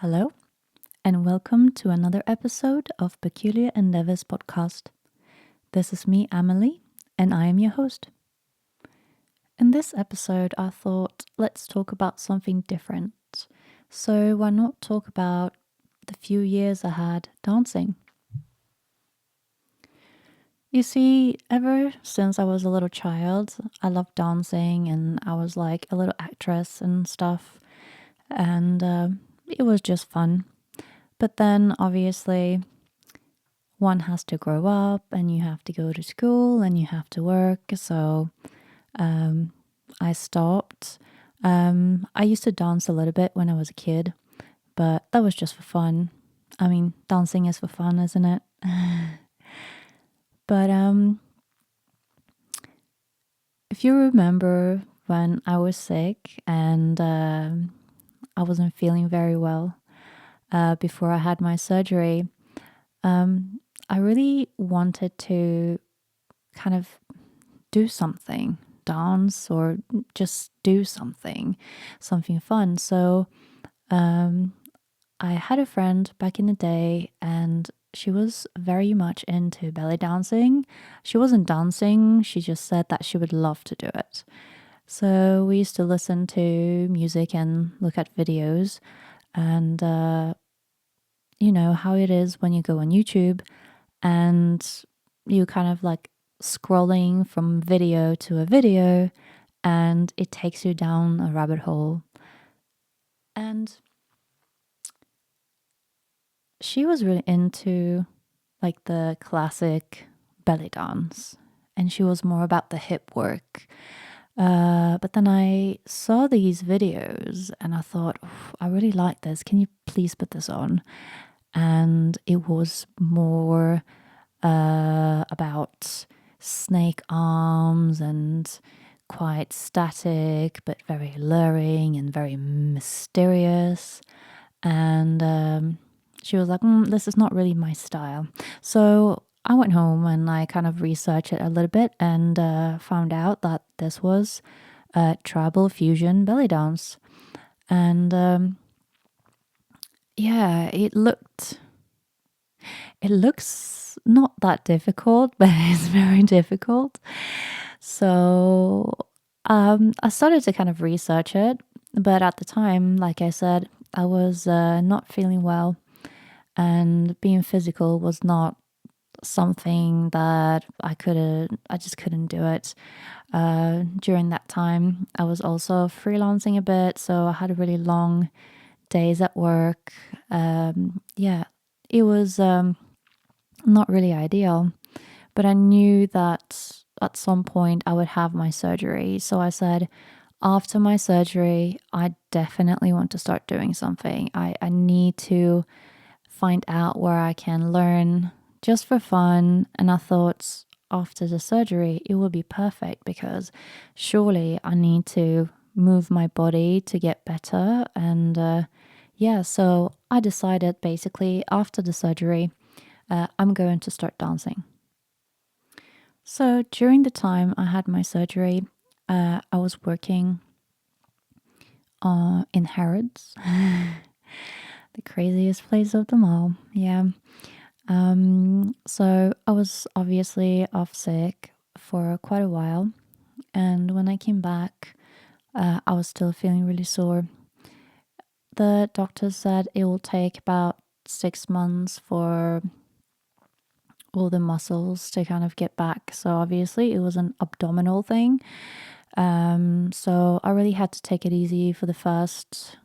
Hello, and welcome to another episode of Peculiar Endeavors podcast. This is me, Amelie, and I am your host. In this episode, I thought let's talk about something different. So, why not talk about the few years I had dancing? You see, ever since I was a little child, I loved dancing and I was like a little actress and stuff, and it was just fun. But then, obviously, one has to grow up and you have to go to school and you have to work. So I stopped. I used to dance a little bit when I was a kid, but that was just for fun. I mean, dancing is for fun, isn't it? But if you remember when I was sick and I wasn't feeling very well before I had my surgery, I really wanted to kind of do something, dance or just do something fun. So I had a friend back in the day and she was very much into belly dancing. She wasn't dancing, she just said that she would love to do it. So we used to listen to music and look at videos. And you know how it is when you go on YouTube and you kind of like scrolling from video to a video and it takes you down a rabbit hole. And she was really into like the classic belly dance and she was more about the hip work. But then I saw these videos and I thought, I really like this. Can you please put this on? And it was more about snake arms and quite static, but very alluring and very mysterious. And she was like, this is not really my style. So I went home and I kind of researched it a little bit and found out that this was tribal fusion belly dance. And yeah, it looks not that difficult, but it's very difficult. So I started to kind of research it, but at the time, like I said, I was not feeling well, and being physical was not something that I just couldn't do it. During that time, I was also freelancing a bit, so I had really long days at work. Yeah, it was not really ideal, but I knew that at some point I would have my surgery. So I said, after my surgery, I definitely want to start doing something. I need to find out where I can learn just for fun. And I thought after the surgery, it will be perfect because surely I need to move my body to get better. And yeah, so I decided basically after the surgery, I'm going to start dancing. So during the time I had my surgery, I was working in Harrods, the craziest place of them all. Yeah. So I was obviously off sick for quite a while. And when I came back, I was still feeling really sore. The doctor said it will take about 6 months for all the muscles to kind of get back. So obviously it was an abdominal thing. So I really had to take it easy for the first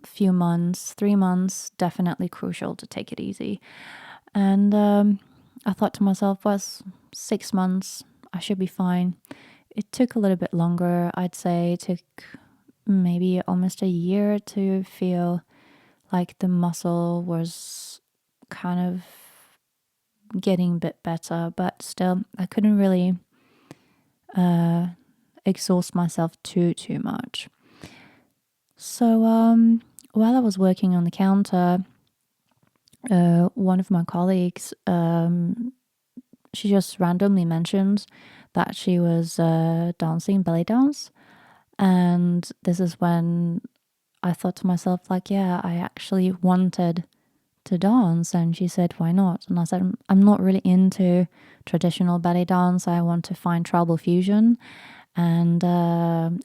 few months. 3 months, definitely crucial to take it easy. And I thought to myself, well, 6 months, I should be fine. It took a little bit longer. I'd say it took maybe almost a year to feel like the muscle was kind of getting a bit better, but still I couldn't really exhaust myself too much. So while I was working on the counter, one of my colleagues, she just randomly mentioned that she was dancing belly dance, and this is when I thought to myself, like, yeah, I actually wanted to dance. And she said, why not? And I said, I'm not really into traditional ballet dance. I want to find tribal fusion. And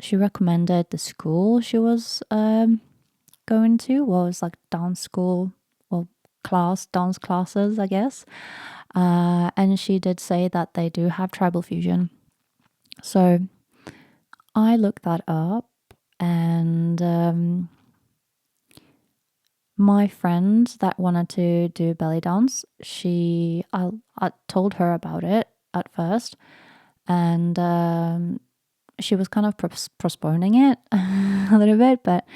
she recommended the school she was going to. Well, it's like dance school, well, dance classes, I guess. And she did say that they do have tribal fusion. So I looked that up, and my friend that wanted to do belly dance, I told her about it at first, and she was kind of postponing it a little bit, but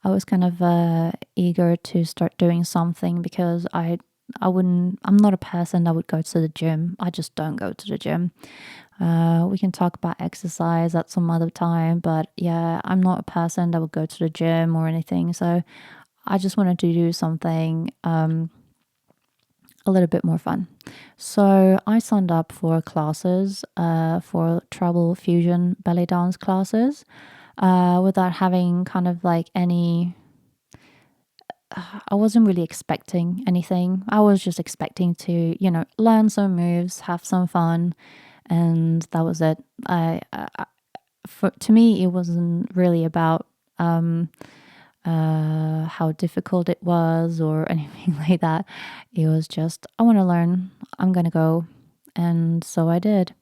I was kind of eager to start doing something because I'm not a person that would go to the gym. I just don't go to the gym. We can talk about exercise at some other time, but yeah, I'm not a person that would go to the gym or anything. So I just wanted to do something a little bit more fun. So I signed up for classes, for tribal fusion belly dance classes, without having kind of like any. I wasn't really expecting anything. I was just expecting to, learn some moves, have some fun, and that was it. To me, it wasn't really about how difficult it was or anything like that. It was just, I want to learn. I'm gonna go, and so I did.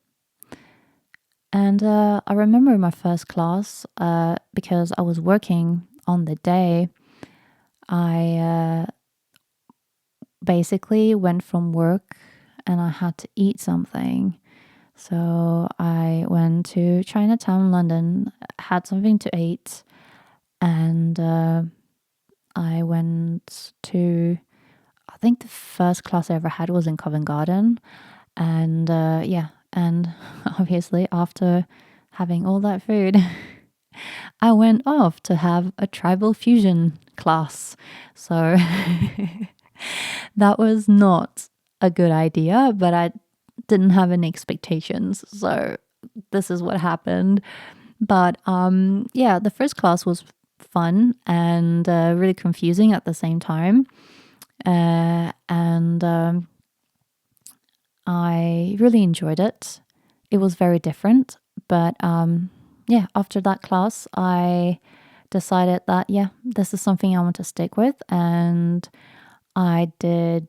And I remember my first class, because I was working on the day. I basically went from work and I had to eat something. So I went to Chinatown, London, had something to eat, and I went to, I think the first class I ever had was in Covent Garden. And yeah, and obviously after having all that food, I went off to have a tribal fusion class. So that was not a good idea, but I didn't have any expectations. So this is what happened. But yeah, the first class was fun and really confusing at the same time. And I really enjoyed it. It was very different. But yeah, after that class, I decided that, yeah, this is something I want to stick with. And I did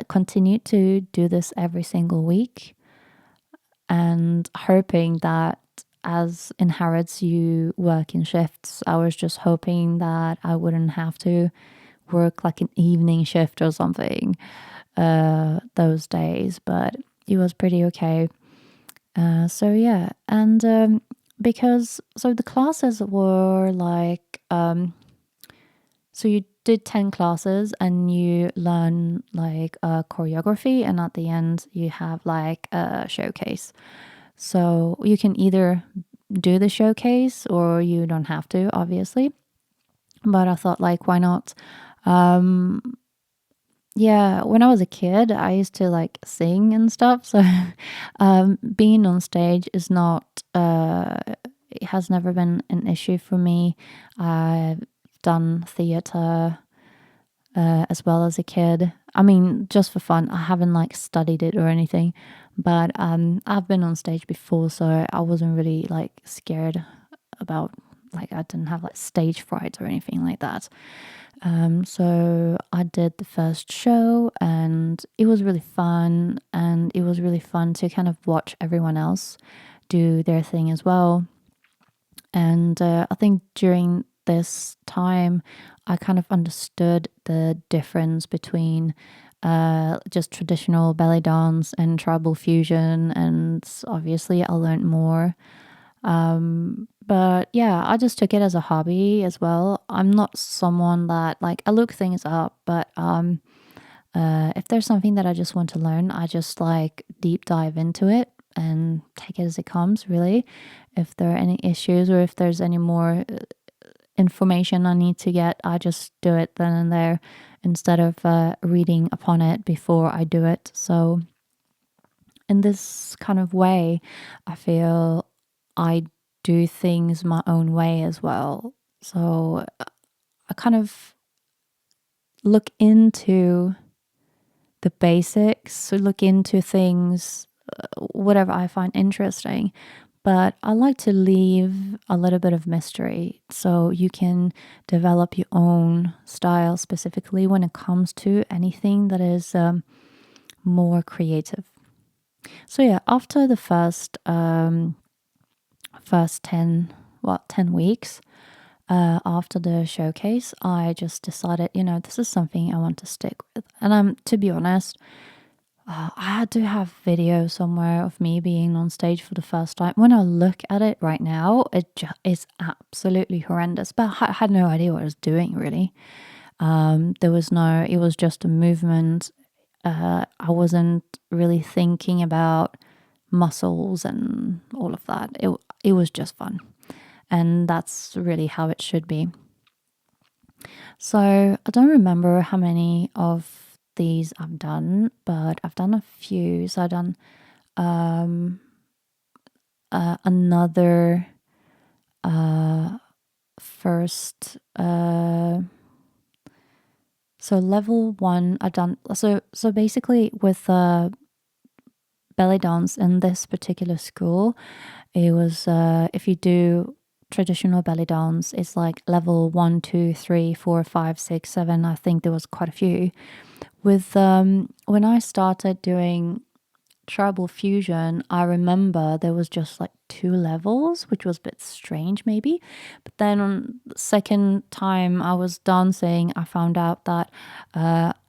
continue to do this every single week, and hoping that as in Harrods you work in shifts, I was just hoping that I wouldn't have to work like an evening shift or something those days, but it was pretty okay. So yeah, and because so the classes were like so you did 10 classes and you learn like choreography, and at the end you have like a showcase. So you can either do the showcase or you don't have to, obviously. But I thought, like, why not? Yeah, when I was a kid, I used to like sing and stuff. So being on stage is not, it has never been an issue for me. I've done theater as well as a kid. I mean, just for fun. I haven't like studied it or anything, but I've been on stage before, so I wasn't really like scared about, like, I didn't have like stage fright or anything like that. So I did the first show and it was really fun, and it was really fun to kind of watch everyone else do their thing as well. And I think during this time, I kind of understood the difference between just traditional belly dance and tribal fusion, and obviously I learned more. But yeah, I just took it as a hobby as well. I'm not someone that, like, I look things up, but if there's something that I just want to learn, I just like deep dive into it and take it as it comes, really. If there are any issues or if there's any more information I need to get, I just do it then and there instead of reading upon it before I do it. So, in this kind of way, I feel I do things my own way as well. So I kind of look into the basics, so look into things, whatever I find interesting. But I like to leave a little bit of mystery so you can develop your own style specifically when it comes to anything that is more creative. So yeah, after the first 10 weeks after the showcase, I just decided, this is something I want to stick with. And to be honest, I do have video somewhere of me being on stage for the first time. When I look at it right now, it's absolutely horrendous. But I had no idea what I was doing really. It was just a movement. I wasn't really thinking about muscles and all of that. It was just fun. And that's really how it should be. So I don't remember how many of these I've done, but I've done a few. So I've done another first. So level one, I've done. So basically with belly dance in this particular school, it was if you do traditional belly dance, it's like level 1, 2, 3, 4, 5, 6, 7. I think there was quite a few. With when I started doing tribal fusion, I remember there was just like 2 levels, which was a bit strange maybe. But then on the second time I was dancing, I found out that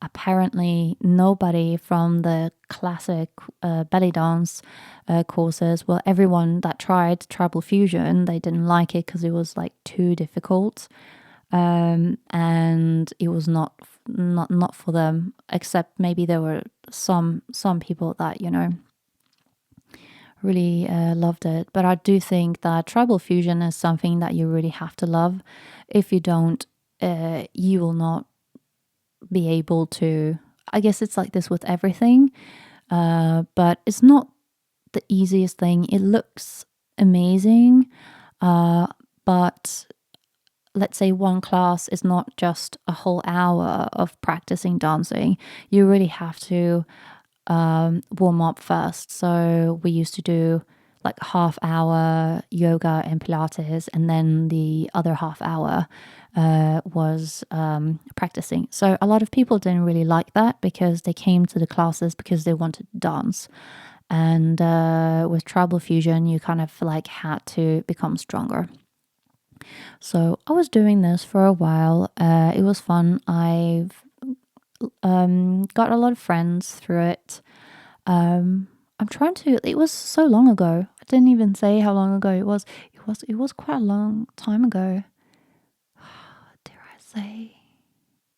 apparently nobody from the classic belly dance courses, well, everyone that tried tribal fusion, they didn't like it because it was like too difficult. And it was not for them, except maybe there were some people that really loved it. But I do think that tribal fusion is something that you really have to love. If you don't, you will not be able to. I guess it's like this with everything, but it's not the easiest thing. It looks amazing, but let's say one class is not just a whole hour of practicing dancing. You really have to warm up first. So we used to do like half hour yoga and Pilates, and then the other half hour was practicing. So a lot of people didn't really like that because they came to the classes because they wanted to dance. And with tribal fusion, you kind of like had to become stronger. So I was doing this for a while. It was fun. I've got a lot of friends through it. I'm trying to. It was so long ago. I didn't even say how long ago it was. It was quite a long time ago. Dare I say?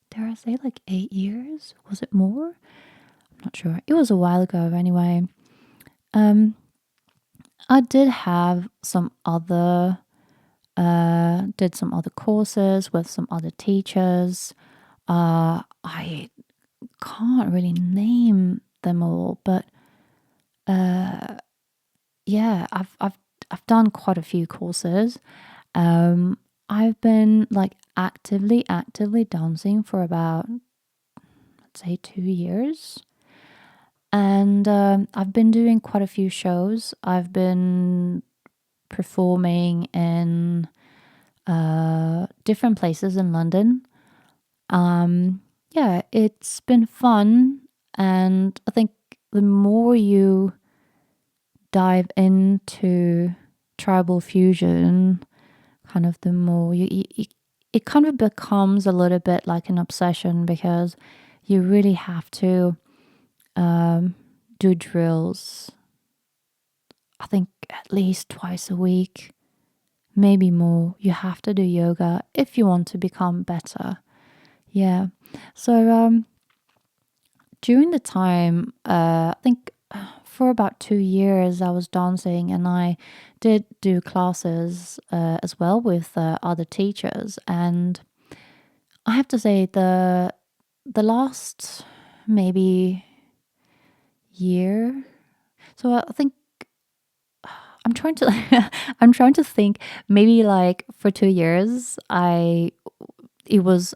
Dare I say like 8 years? Was it more? I'm not sure. It was a while ago anyway. I did have some other did some other courses with some other teachers. I can't really name them all, but yeah, I've done quite a few courses. I've been like actively dancing for about, let's say, 2 years. And I've been doing quite a few shows. I've been performing in different places in London. Yeah, it's been fun. And I think the more you dive into tribal fusion, kind of the more it kind of becomes a little bit like an obsession because you really have to do drills, I think at least twice a week, maybe more. You have to do yoga if you want to become better. Yeah. So during the time, I think for about 2 years, I was dancing and I did do classes as well with other teachers. And I have to say, the last maybe year, so I think I'm trying to I'm trying to think. Maybe like for 2 years, I was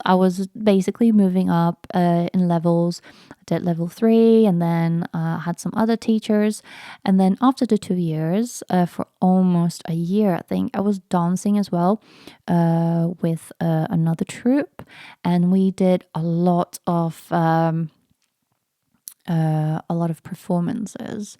basically moving up in levels. I did level 3, and then had some other teachers, and then after the 2 years, for almost a year, I think I was dancing as well with another troupe, and we did a lot of performances,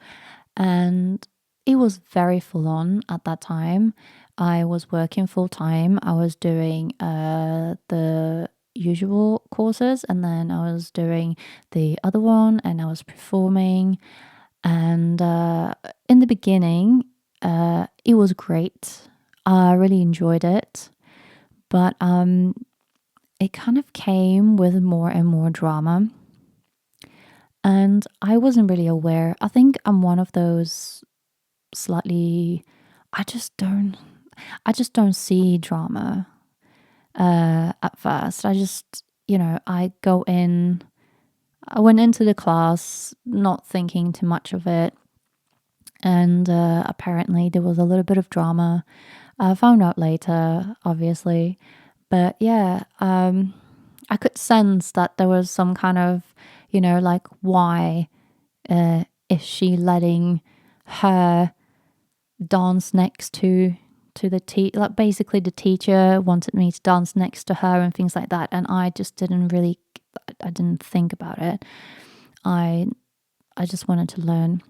and it was very full on at that time. I was working full time. I was doing the usual courses, and then I was doing the other one, and I was performing. And in the beginning, it was great. I really enjoyed it, but it kind of came with more and more drama, and I wasn't really aware. I think I'm one of those slightly. I just don't see drama at first. I went into the class not thinking too much of it, and apparently there was a little bit of drama. I found out later, obviously, but yeah, I could sense that there was some kind of, like, why is she letting her dance next to the like, basically the teacher wanted me to dance next to her and things like that, and I just I didn't think about it. I just wanted to learn.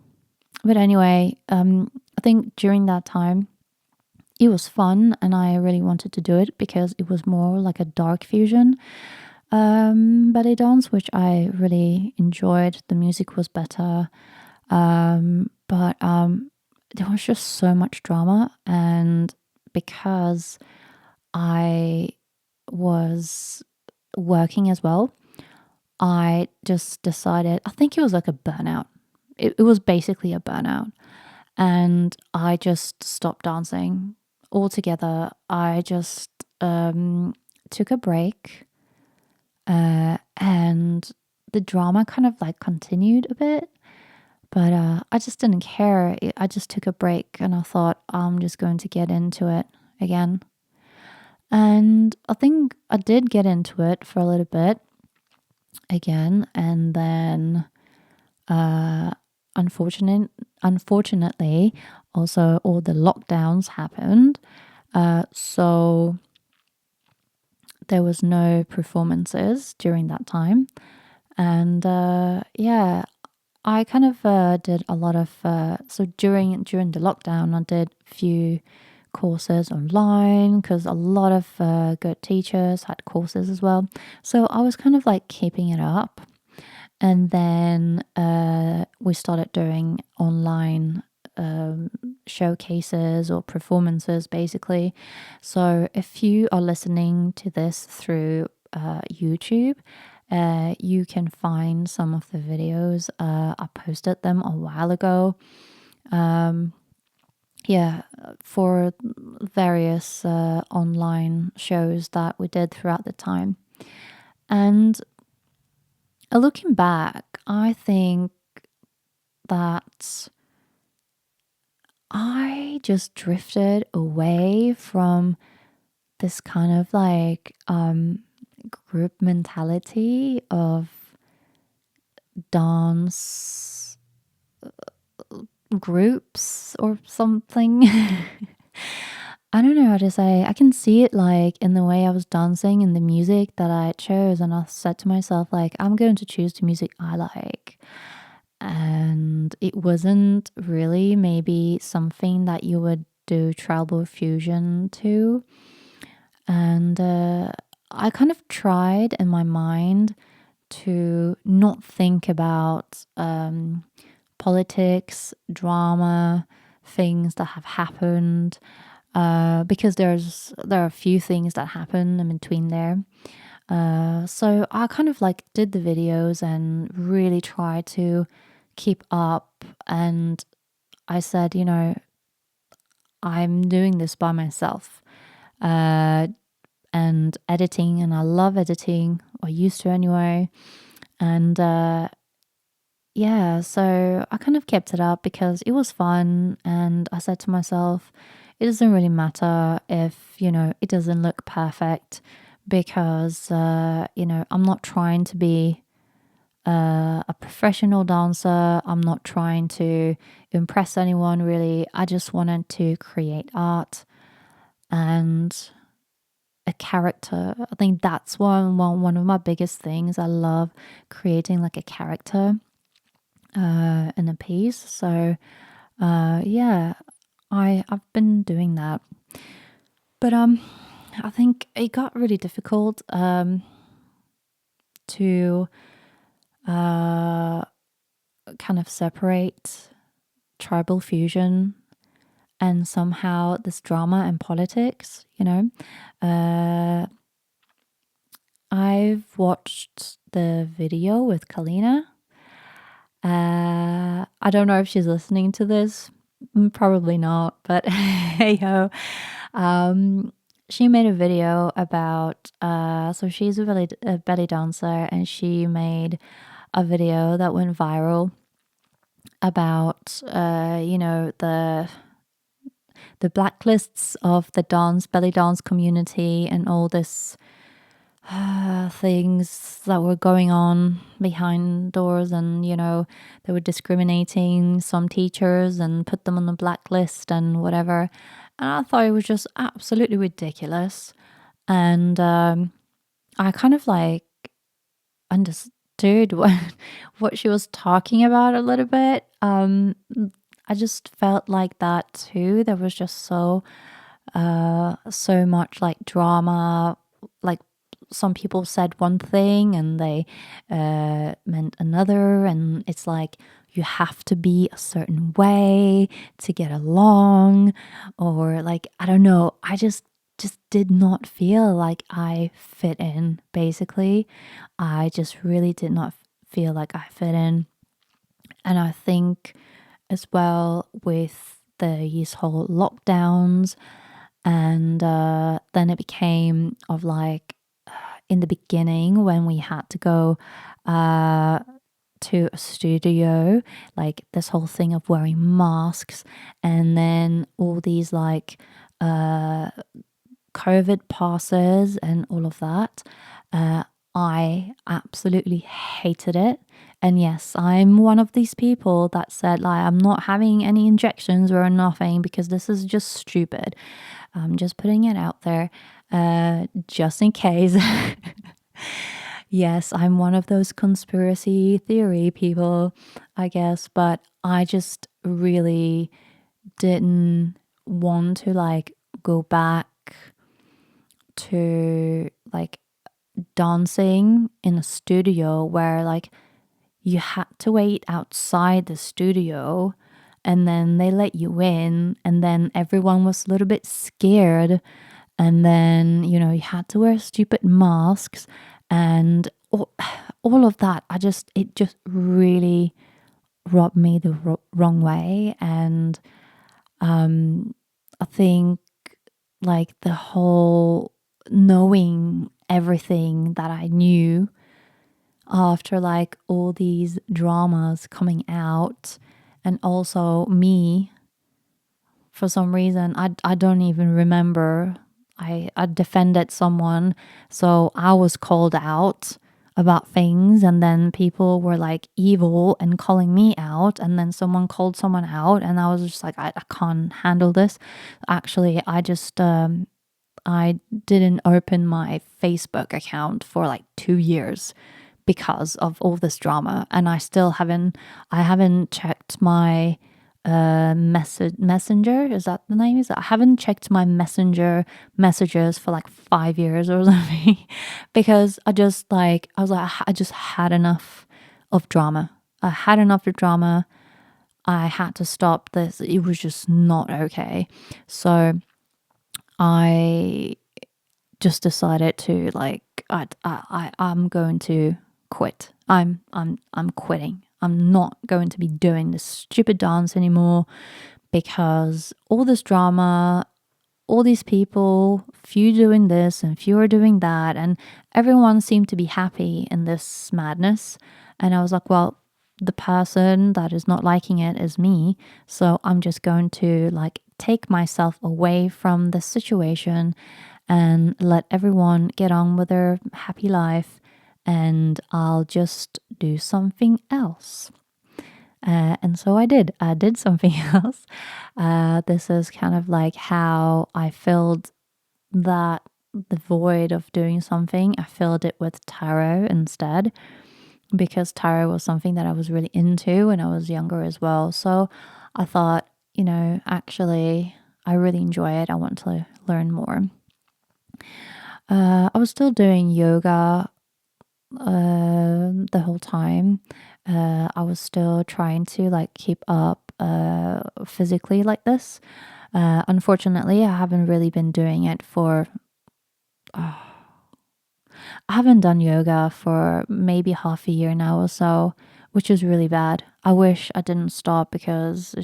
But anyway, I think during that time it was fun, and I really wanted to do it because it was more like a dark fusion ballet dance, which I really enjoyed. The music was better, but there was just so much drama, and because I was working as well, I just decided, I think it was like a burnout. It was basically a burnout. And I just stopped dancing altogether. I just took a break, and the drama kind of like continued a bit. But I just didn't care. I just took a break, and I thought, I'm just going to get into it again. And I think I did get into it for a little bit again. And then, uh, unfortunately, also all the lockdowns happened. So there was no performances during that time. And yeah, I kind of did a lot of so during the lockdown, I did a few courses online because a lot of good teachers had courses as well. So I was kind of like keeping it up, and then we started doing online showcases or performances, basically. So if you are listening to this through YouTube, you can find some of the videos. I posted them a while ago. Yeah, for various online shows that we did throughout the time. And looking back, I think that I just drifted away from this kind of like group mentality of dance groups or something. I don't know how to say. I can see it like in the way I was dancing and the music that I chose, and I said to myself like, I'm going to choose the music I like. And it wasn't really maybe something that you would do tribal fusion to. And I kind of tried in my mind to not think about politics, drama, things that have happened, because there are a few things that happen in between there. So I kind of like did the videos and really tried to keep up. And I said, I'm doing this by myself. And editing, and I love editing, or used to anyway. And yeah, so I kind of kept it up because it was fun. And I said to myself, it doesn't really matter if, it doesn't look perfect because, I'm not trying to be a professional dancer. I'm not trying to impress anyone really. I just wanted to create art and a character. I think that's one of my biggest things. I love creating like a character in a piece. So yeah, I've been doing that. But I think it got really difficult to uh kind of separate tribal fusion and somehow this drama and politics. Uh I've watched the video with Kalina. I don't know if she's listening to this. Probably not, but hey ho. Um, she made a video about, so she's a belly dancer, and she made a video that went viral about, the blacklists of the belly dance community and all this things that were going on behind doors. And they were discriminating some teachers and put them on the blacklist and whatever. And I thought it was just absolutely ridiculous. And I kind of like understood what she was talking about a little bit. I just felt like that too. There was just so much like drama. Like some people said one thing and they meant another, and it's like you have to be a certain way to get along, or like I don't know. I just did not feel like I fit in. Basically, I just really did not feel like I fit in, and I think as well with these whole lockdowns. And then it became of like in the beginning when we had to go to a studio, like this whole thing of wearing masks, and then all these like COVID passes and all of that. I absolutely hated it. And yes, I'm one of these people that said, like, I'm not having any injections or nothing because this is just stupid. I'm just putting it out there just in case. Yes, I'm one of those conspiracy theory people, I guess, but I just really didn't want to like go back to like dancing in a studio where like you had to wait outside the studio and then they let you in, and then everyone was a little bit scared, and then you had to wear stupid masks and all of that. It just really rubbed me the wrong way. And I think like the whole knowing everything that I knew after like all these dramas coming out, and also me, for some reason I don't even remember, I defended someone, so I was called out about things, and then people were like evil and calling me out, and then someone called someone out, and I was just like I can't handle this. Actually, I didn't open my Facebook account for like 2 years because of all this drama, and I haven't checked my messenger, is that the name? Is I haven't checked my messenger messages for like 5 years or something because I was like I just had enough of drama. I had enough of drama. I had to stop this. It was just not okay. So I just decided to like I'm going to quit. I'm quitting. I'm not going to be doing this stupid dance anymore because all this drama, all these people, few doing this and few are doing that, and everyone seemed to be happy in this madness. And I was like, well, the person that is not liking it is me. So I'm just going to like take myself away from the situation and let everyone get on with their happy life, and I'll just do something else. And so I did. I did something else. This is kind of like how I filled that the void of doing something. I filled it with tarot instead, because tarot was something that I was really into when I was younger as well. So I thought, actually, I really enjoy it. I want to learn more. I was still doing yoga the whole time. I was still trying to like keep up physically like this. Unfortunately, I haven't really been doing it for. I haven't done yoga for maybe half a year now or so, which is really bad. I wish I didn't stop because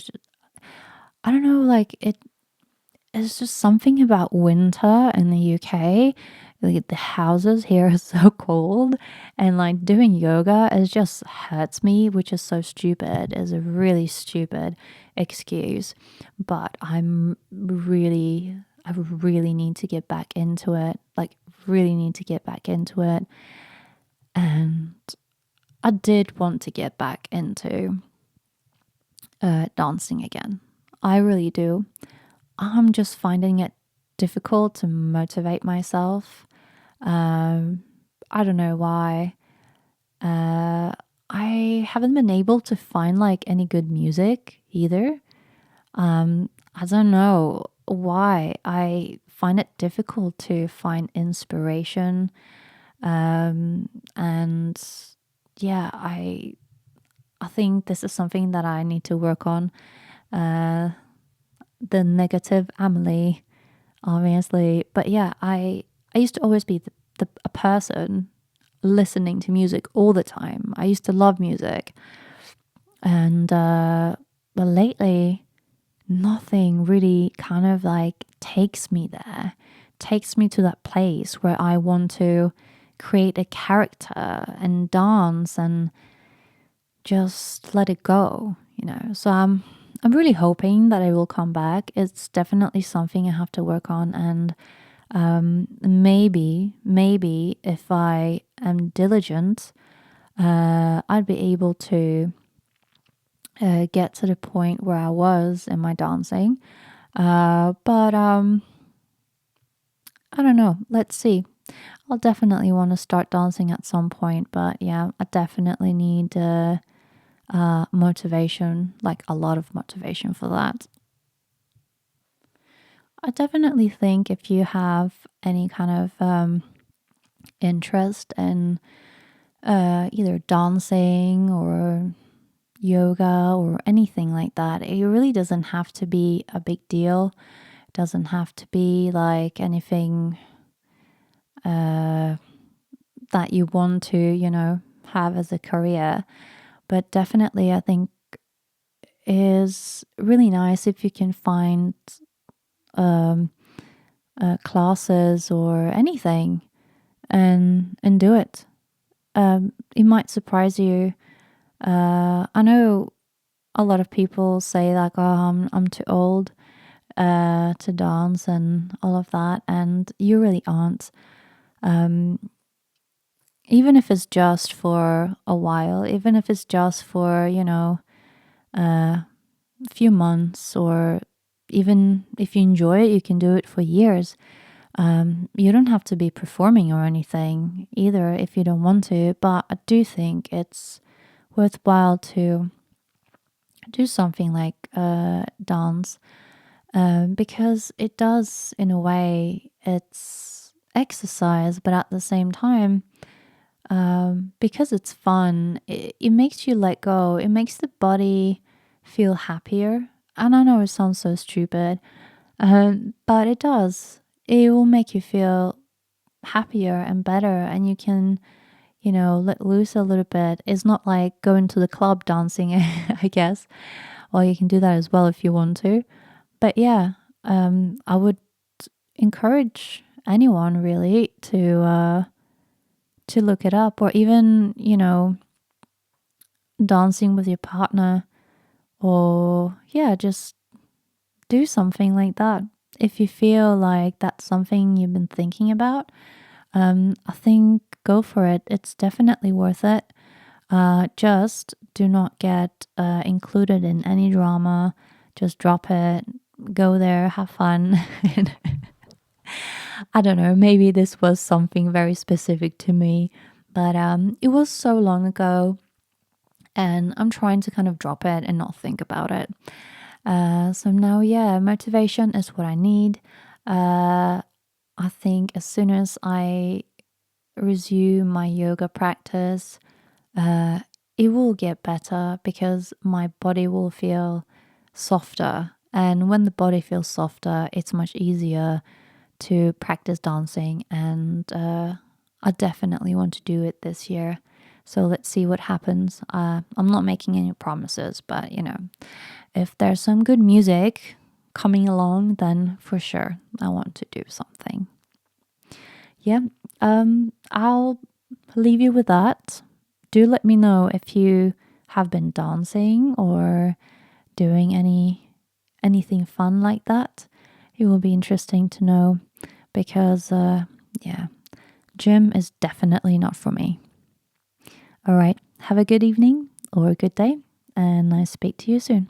I don't know, like it's just something about winter in the UK. Like the houses here are so cold, and like doing yoga, it just hurts me, which is so stupid. Is a really stupid excuse, but I really need to get back into it. Like, really need to get back into it. And I did want to get back into dancing again. I really do. I'm just finding it difficult to motivate myself. I don't know why. I haven't been able to find like any good music either. I don't know why. I find it difficult to find inspiration. And yeah, I think this is something that I need to work on. The negative Emily, obviously. But yeah, I used to always be a person listening to music all the time. I used to love music. And but lately nothing really kind of like takes me there, takes me to that place where I want to create a character and dance and just let it go. So I'm really hoping that I will come back. It's definitely something I have to work on, and maybe if I am diligent, I'd be able to get to the point where I was in my dancing. But I don't know. Let's see. I'll definitely want to start dancing at some point, but yeah, I definitely need motivation, like a lot of motivation for that. I definitely think if you have any kind of interest in either dancing or yoga or anything like that, it really doesn't have to be a big deal. It doesn't have to be like anything that you want to, have as a career. But definitely, I think is really nice if you can find um, classes or anything and do it. It might surprise you. I know a lot of people say like, "Oh, I'm too old to dance" and all of that, and you really aren't. Um, Even if it's just for a while, even if it's just for a few months, or even if you enjoy it, you can do it for years. You don't have to be performing or anything either if you don't want to, but I do think it's worthwhile to do something like dance, because it does, in a way, it's exercise, but at the same time, because it's fun, it makes you let go. It makes the body feel happier. And I know it sounds so stupid, but it does. It will make you feel happier and better, and you can, let loose a little bit. It's not like going to the club dancing, I guess. Or you can do that as well if you want to. But yeah, I would encourage anyone really to look it up, or even, dancing with your partner, or yeah, just do something like that. If you feel like that's something you've been thinking about, I think go for it. It's definitely worth it. Just do not get included in any drama. Just drop it, go there, have fun. I don't know, maybe this was something very specific to me, but it was so long ago, and I'm trying to kind of drop it and not think about it. So now, yeah, motivation is what I need. I think as soon as I resume my yoga practice, uh, it will get better because my body will feel softer. And when the body feels softer, it's much easier to practice dancing. And I definitely want to do it this year. So let's see what happens. I'm not making any promises, but if there's some good music coming along, then for sure I want to do something. Yeah, I'll leave you with that. Do let me know if you have been dancing or doing anything fun like that. It will be interesting to know because yeah, gym is definitely not for me. All right, have a good evening or a good day, and I speak to you soon.